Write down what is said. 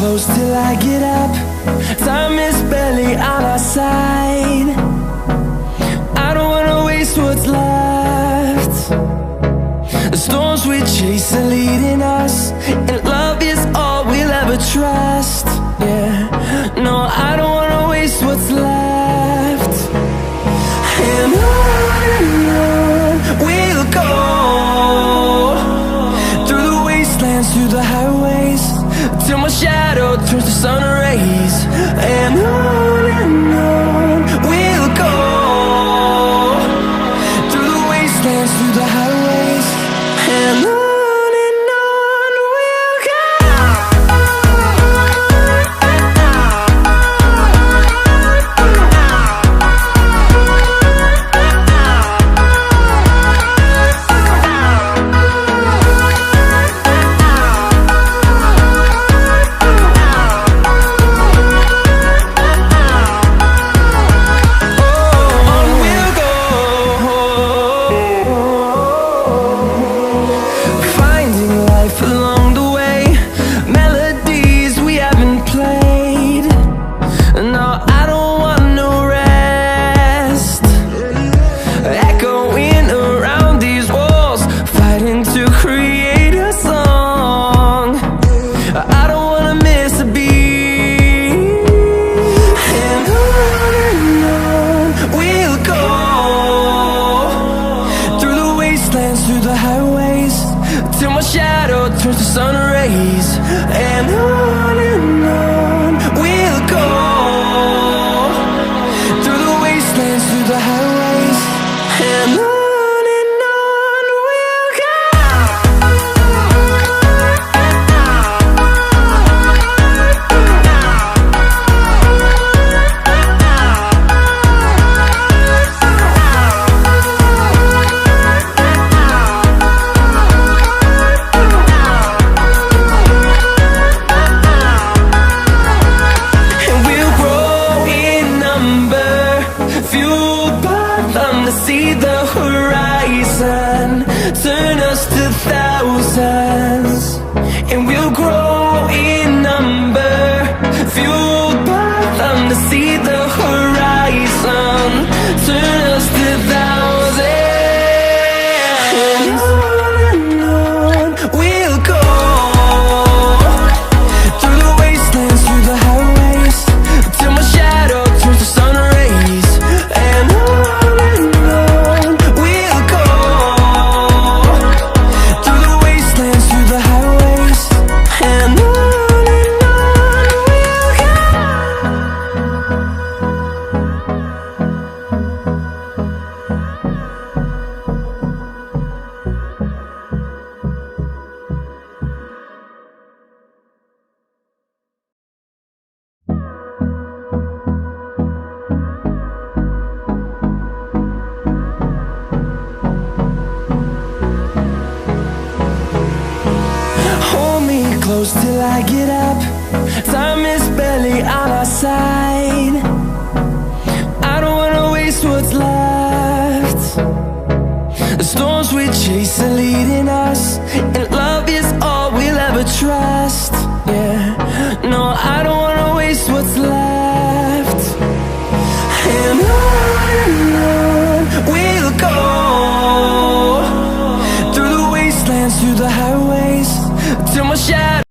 close till I get up. Time is barely on our side. I don't wanna waste what's left. The storms we chase are leading us, and love is all we'll ever trust. Yeah, no, I don't wanna waste what's left. And on we'll go, through the wastelands, through the highways, till my shadow turns to sun rays. And on we'll go, through the wastelands, through the highways, and on. Through the highways, till my shadow turns to sun rays. And on we'll go, through the wastelands, through the highways, and on we'll go. See the horizon turn us to thousands, and we'll grow in number, fueled by them. To see the horizon turn us to thousands, and on we'll go, through the wastelands, through the highways, till my shadow turns to sun rays. And close till I get up. Time is barely on our side. I don't wanna waste what's left. The storms we chase are leading us, and love is all we'll ever trust. Yeah, no, I don't wanna waste what's left. And on we'll go, through the wastelands, through the highways, till my shadow